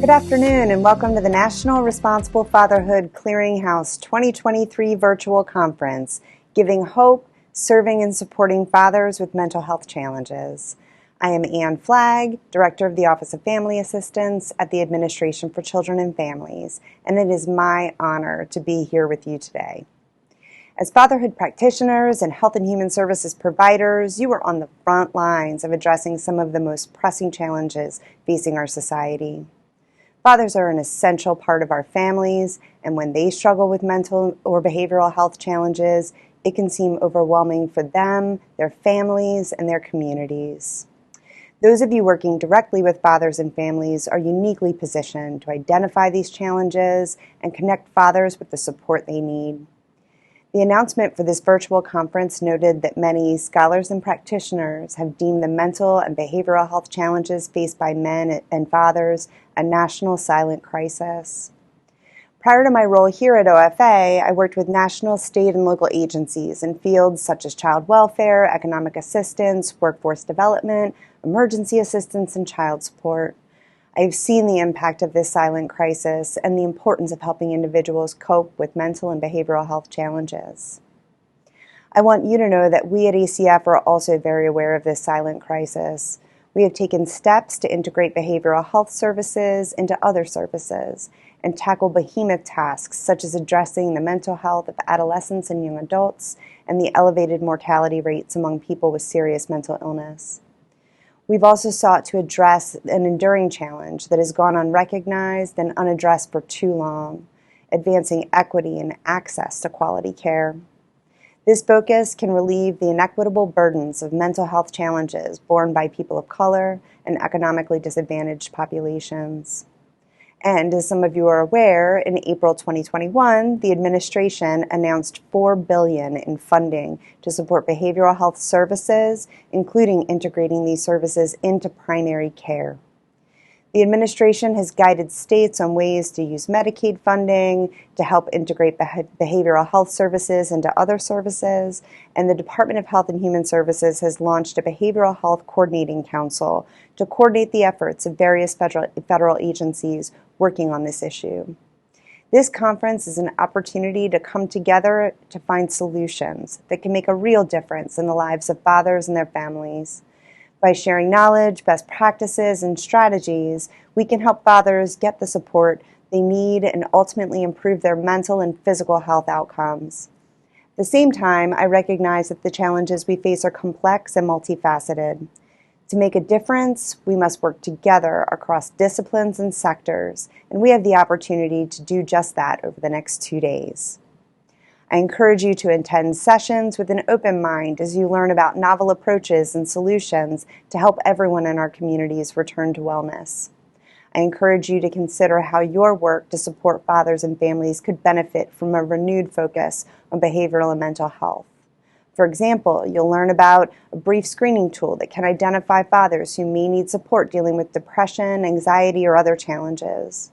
Good afternoon and welcome to the National Responsible Fatherhood Clearinghouse 2023 Virtual Conference, Giving Hope, Serving and Supporting Fathers with Mental Health Challenges. I am Ann Flagg, Director of the Office of Family Assistance at the Administration for Children and Families, and it is my honor to be here with you today. As fatherhood practitioners and health and human services providers, you are on the front lines of addressing some of the most pressing challenges facing our society. Fathers are an essential part of our families, and when they struggle with mental or behavioral health challenges, it can seem overwhelming for them, their families, and their communities. Those of you working directly with fathers and families are uniquely positioned to identify these challenges and connect fathers with the support they need. The announcement for this virtual conference noted that many scholars and practitioners have deemed the mental and behavioral health challenges faced by men and fathers a national silent crisis. Prior to my role here at OFA, I worked with national, state, and local agencies in fields such as child welfare, economic assistance, workforce development, emergency assistance, and child support. I have seen the impact of this silent crisis and the importance of helping individuals cope with mental and behavioral health challenges. I want you to know that we at ACF are also very aware of this silent crisis. We have taken steps to integrate behavioral health services into other services and tackle behemoth tasks such as addressing the mental health of adolescents and young adults and the elevated mortality rates among people with serious mental illness. We've also sought to address an enduring challenge that has gone unrecognized and unaddressed for too long, advancing equity and access to quality care. This focus can relieve the inequitable burdens of mental health challenges borne by people of color and economically disadvantaged populations. And as some of you are aware, in April 2021, the administration announced $4 billion in funding to support behavioral health services, including integrating these services into primary care. The administration has guided states on ways to use Medicaid funding to help integrate behavioral health services into other services, and the Department of Health and Human Services has launched a Behavioral Health Coordinating Council to coordinate the efforts of various federal agencies working on this issue. This conference is an opportunity to come together to find solutions that can make a real difference in the lives of fathers and their families. By sharing knowledge, best practices, and strategies, we can help fathers get the support they need and ultimately improve their mental and physical health outcomes. At the same time, I recognize that the challenges we face are complex and multifaceted. To make a difference, we must work together across disciplines and sectors, and we have the opportunity to do just that over the next 2 days. I encourage you to attend sessions with an open mind as you learn about novel approaches and solutions to help everyone in our communities return to wellness. I encourage you to consider how your work to support fathers and families could benefit from a renewed focus on behavioral and mental health. For example, you'll learn about a brief screening tool that can identify fathers who may need support dealing with depression, anxiety, or other challenges.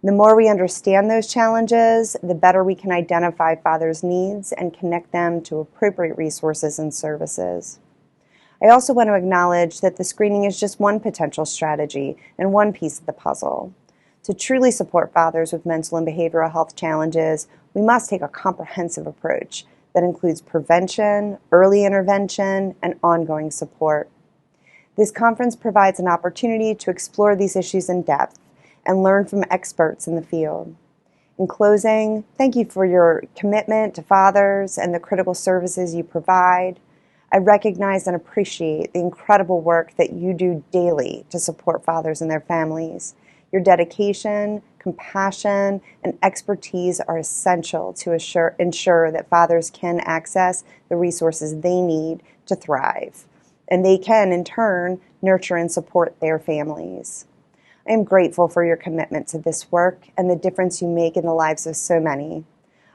The more we understand those challenges, the better we can identify fathers' needs and connect them to appropriate resources and services. I also want to acknowledge that the screening is just one potential strategy and one piece of the puzzle. To truly support fathers with mental and behavioral health challenges, we must take a comprehensive approach that includes prevention, early intervention, and ongoing support. This conference provides an opportunity to explore these issues in depth and learn from experts in the field. In closing, thank you for your commitment to fathers and the critical services you provide. I recognize and appreciate the incredible work that you do daily to support fathers and their families. Your dedication, compassion, and expertise are essential to ensure that fathers can access the resources they need to thrive, and they can, in turn, nurture and support their families. I am grateful for your commitment to this work and the difference you make in the lives of so many.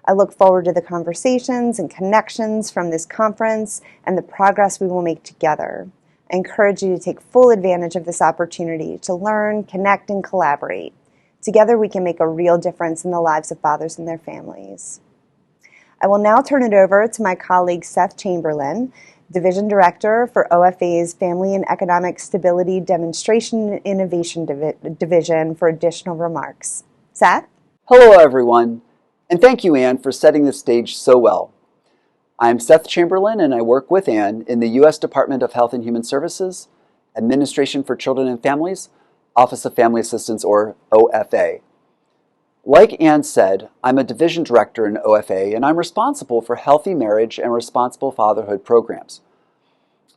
I look forward to the conversations and connections from this conference and the progress we will make together. I encourage you to take full advantage of this opportunity to learn, connect, and collaborate. Together we can make a real difference in the lives of fathers and their families. I will now turn it over to my colleague Seth Chamberlain Division Director for OFA's Family and Economic Stability Demonstration and Innovation Division, for additional remarks. Seth? Hello, everyone, and thank you, Anne, for setting the stage so well. I'm Seth Chamberlain, and I work with Anne in the U.S. Department of Health and Human Services, Administration for Children and Families, Office of Family Assistance, or OFA. Like Anne said, I'm a division director in OFA, and I'm responsible for healthy marriage and responsible fatherhood programs.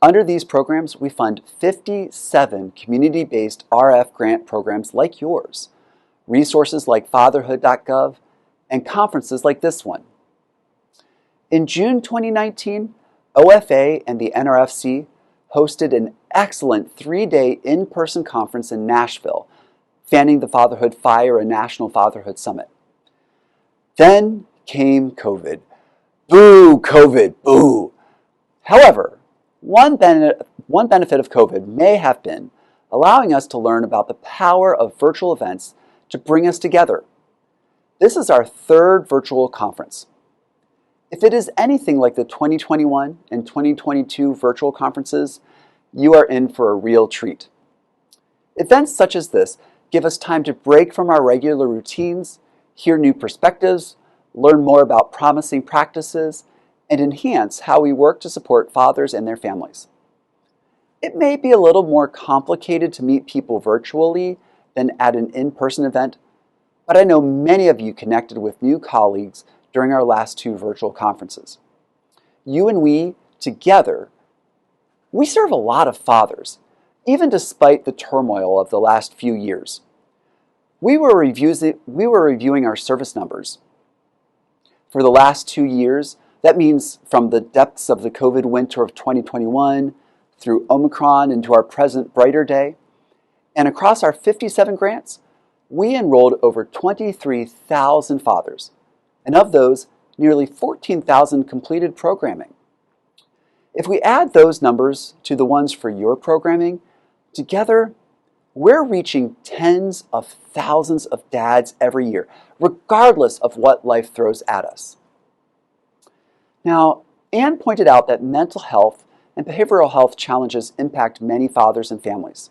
Under these programs, we fund 57 community-based RF grant programs like yours, resources like fatherhood.gov, and conferences like this one. In June 2019, OFA and the NRFC hosted an excellent 3-day in-person conference in Nashville, fanning the Fatherhood Fire, a national fatherhood summit. Then came COVID. Boo, COVID, boo. However, one benefit of COVID may have been allowing us to learn about the power of virtual events to bring us together. This is our third virtual conference. If it is anything like the 2021 and 2022 virtual conferences, you are in for a real treat. Events such as this give us time to break from our regular routines, hear new perspectives, learn more about promising practices, and enhance how we work to support fathers and their families. It may be a little more complicated to meet people virtually than at an in-person event, but I know many of you connected with new colleagues during our last 2 virtual conferences. You and we, together, we serve a lot of fathers, even despite the turmoil of the last few years. We were reviewing our service numbers. For the last 2 years, that means from the depths of the COVID winter of 2021 through Omicron into our present brighter day, and across our 57 grants, we enrolled over 23,000 fathers, and of those, nearly 14,000 completed programming. If we add those numbers to the ones for your programming, together, we're reaching tens of thousands of dads every year, regardless of what life throws at us. Now, Anne pointed out that mental health and behavioral health challenges impact many fathers and families.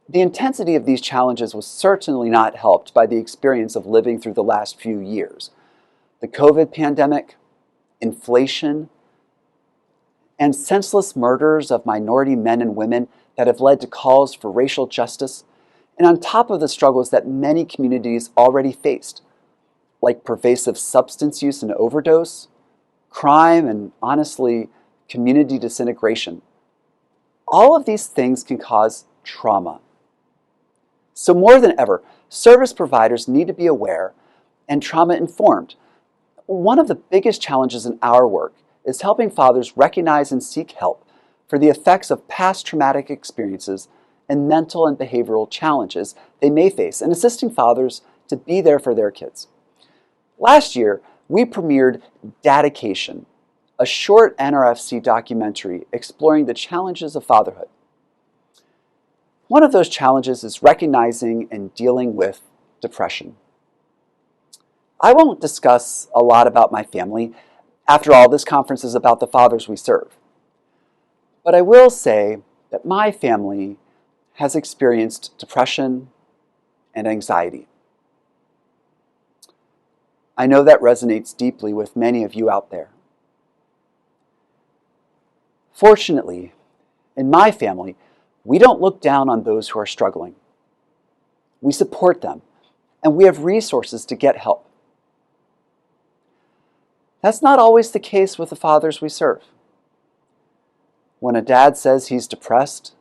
The intensity of these challenges was certainly not helped by the experience of living through the last few years. The COVID pandemic, inflation, and senseless murders of minority men and women that have led to calls for racial justice, and on top of the struggles that many communities already faced, like pervasive substance use and overdose, crime, and honestly, community disintegration. All of these things can cause trauma. So more than ever, service providers need to be aware and trauma-informed. One of the biggest challenges in our work is helping fathers recognize and seek help for the effects of past traumatic experiences and mental and behavioral challenges they may face, and assisting fathers to be there for their kids. Last year, we premiered Dedication, a short NRFC documentary exploring the challenges of fatherhood. One of those challenges is recognizing and dealing with depression. I won't discuss a lot about my family. After all, this conference is about the fathers we serve. But I will say that my family has experienced depression and anxiety. I know that resonates deeply with many of you out there. Fortunately, in my family, we don't look down on those who are struggling. We support them, and we have resources to get help. That's not always the case with the fathers we serve. When a dad says he's depressed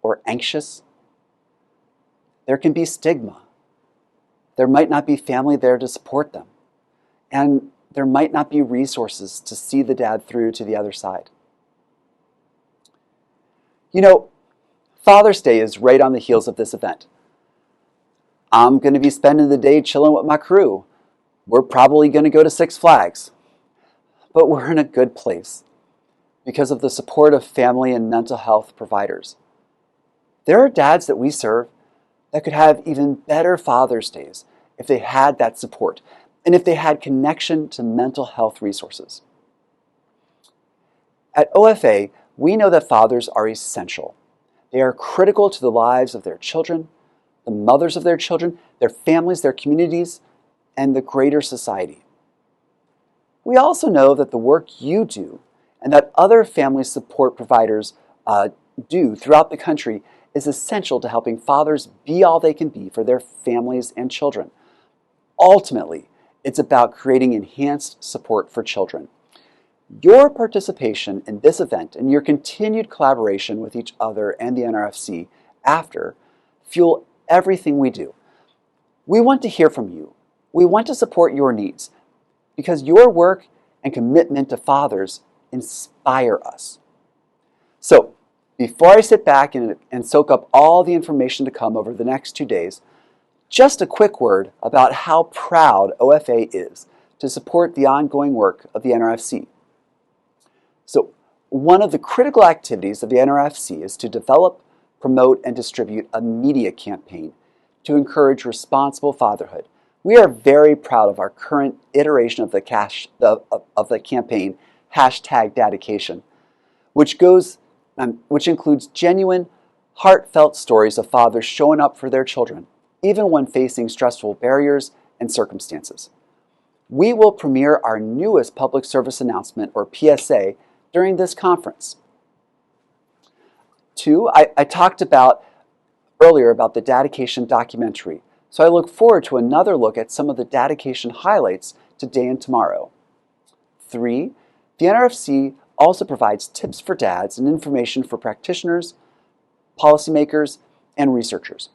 or anxious, there can be stigma. There might not be family there to support them, and there might not be resources to see the dad through to the other side. You know, Father's Day is right on the heels of this event. I'm going to be spending the day chilling with my crew. We're probably going to go to Six Flags. But we're in a good place because of the support of family and mental health providers. There are dads that we serve that could have even better Father's Days if they had that support and if they had connection to mental health resources. At OFA, we know that fathers are essential. They are critical to the lives of their children, the mothers of their children, their families, their communities, and the greater society. We also know that the work you do and that other family support providers do throughout the country is essential to helping fathers be all they can be for their families and children. Ultimately, it's about creating enhanced support for children. Your participation in this event and your continued collaboration with each other and the NRFC after fuel everything we do. We want to hear from you. We want to support your needs because your work and commitment to fathers inspire us. So, before I sit back and soak up all the information to come over the next 2 days, just a quick word about how proud OFA is to support the ongoing work of the NRFC. So, one of the critical activities of the NRFC is to develop, promote, and distribute a media campaign to encourage responsible fatherhood. We are very proud of our current iteration of the campaign, #Dedication, which includes genuine, heartfelt stories of fathers showing up for their children, even when facing stressful barriers and circumstances. We will premiere our newest public service announcement, or PSA, during this conference. 2, I talked about earlier about the dedication documentary, so I look forward to another look at some of the dedication highlights today and tomorrow. 3, the NRFC also provides tips for dads and information for practitioners, policymakers, and researchers.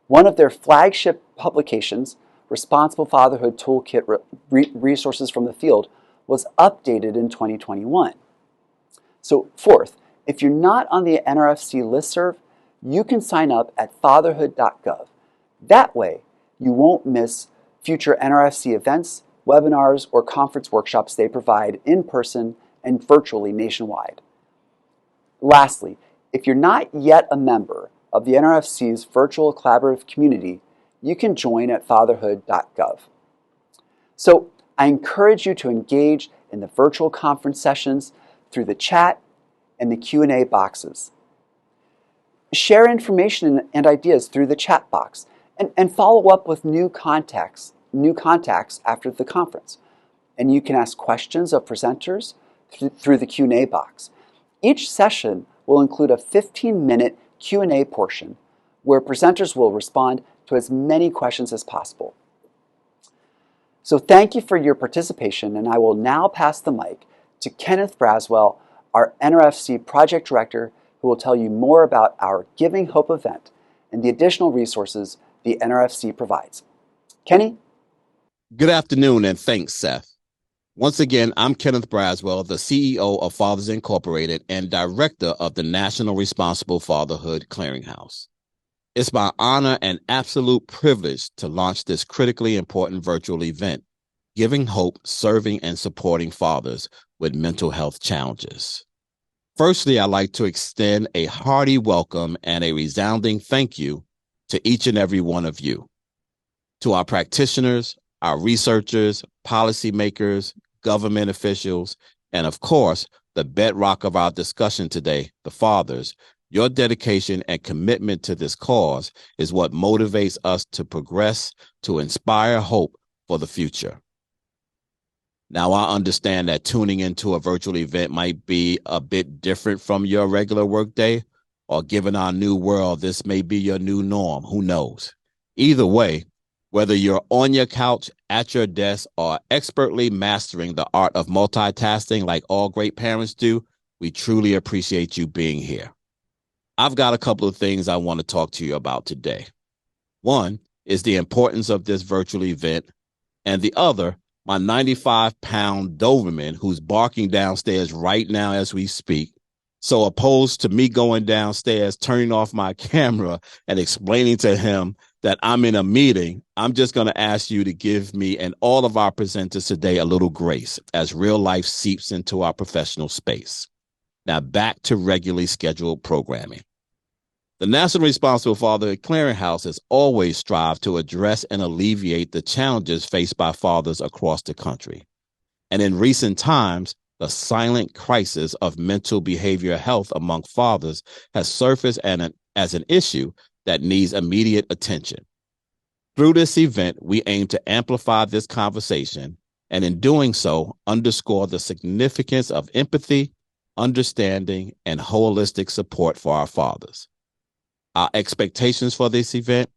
One of their flagship publications, Responsible Fatherhood Toolkit Resources from the Field, was updated in 2021. So, 4th, if you're not on the NRFC listserv, you can sign up at fatherhood.gov. That way, you won't miss future NRFC events, webinars, or conference workshops they provide in person and virtually nationwide. Lastly, if you're not yet a member of the NRFC's virtual collaborative community, you can join at fatherhood.gov. So I encourage you to engage in the virtual conference sessions through the chat and the Q&A boxes. Share information and ideas through the chat box and follow up with new contacts after the conference. And you can ask questions of presenters through the Q&A box. Each session will include a 15-minute Q&A portion where presenters will respond to as many questions as possible. So thank you for your participation, and I will now pass the mic to Kenneth Braswell, our NRFC project director, who will tell you more about our Giving Hope event and the additional resources the NRFC provides. Kenny? Good afternoon, and thanks, Seth. Once again, I'm Kenneth Braswell, the CEO of Fathers Incorporated and director of the National Responsible Fatherhood Clearinghouse. It's my honor and absolute privilege to launch this critically important virtual event, Giving Hope, Serving and Supporting Fathers with Mental Health Challenges. Firstly, I'd like to extend a hearty welcome and a resounding thank you to each and every one of you. To our practitioners, our researchers, policymakers, government officials, and of course, the bedrock of our discussion today, the fathers, your dedication and commitment to this cause is what motivates us to progress, to inspire hope for the future. Now, I understand that tuning into a virtual event might be a bit different from your regular workday, or given our new world, this may be your new norm. Who knows? Either way, whether you're on your couch, at your desk, or expertly mastering the art of multitasking like all great parents do, we truly appreciate you being here. I've got a couple of things I want to talk to you about today. One is the importance of this virtual event, and the other, my 95-pound Doberman who's barking downstairs right now as we speak. So opposed to me going downstairs, turning off my camera and explaining to him that I'm in a meeting, I'm just going to ask you to give me and all of our presenters today a little grace as real life seeps into our professional space. Now back to regularly scheduled programming. The National Responsible Fatherhood Clearinghouse has always strived to address and alleviate the challenges faced by fathers across the country. And in recent times, the silent crisis of mental behavioral health among fathers has surfaced as an issue that needs immediate attention. Through this event, we aim to amplify this conversation and in doing so, underscore the significance of empathy, understanding, and holistic support for our fathers. Our expectations for this event: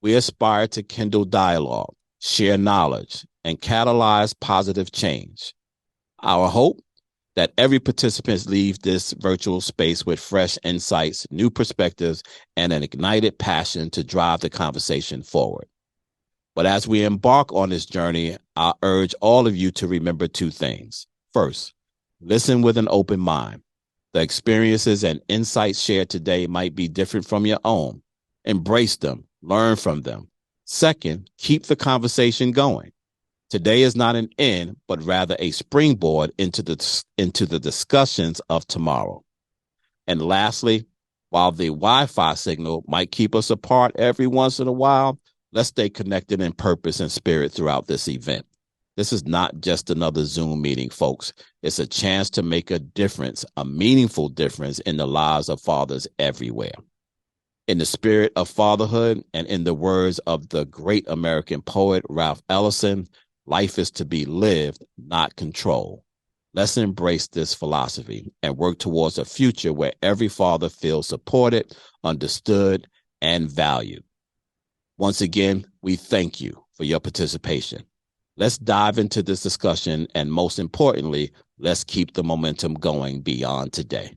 we aspire to kindle dialogue, share knowledge, and catalyze positive change. Our hope: that every participant leaves this virtual space with fresh insights, new perspectives, and an ignited passion to drive the conversation forward. But as we embark on this journey, I urge all of you to remember two things. First, listen with an open mind. The experiences and insights shared today might be different from your own. Embrace them, learn from them. Second, keep the conversation going. Today is not an end, but rather a springboard into the discussions of tomorrow. And lastly, while the Wi-Fi signal might keep us apart every once in a while, let's stay connected in purpose and spirit throughout this event. This is not just another Zoom meeting, folks. It's a chance to make a difference, a meaningful difference in the lives of fathers everywhere. In the spirit of fatherhood and in the words of the great American poet Ralph Ellison, life is to be lived, not controlled. Let's embrace this philosophy and work towards a future where every father feels supported, understood, and valued. Once again, we thank you for your participation. Let's dive into this discussion, and most importantly, let's keep the momentum going beyond today.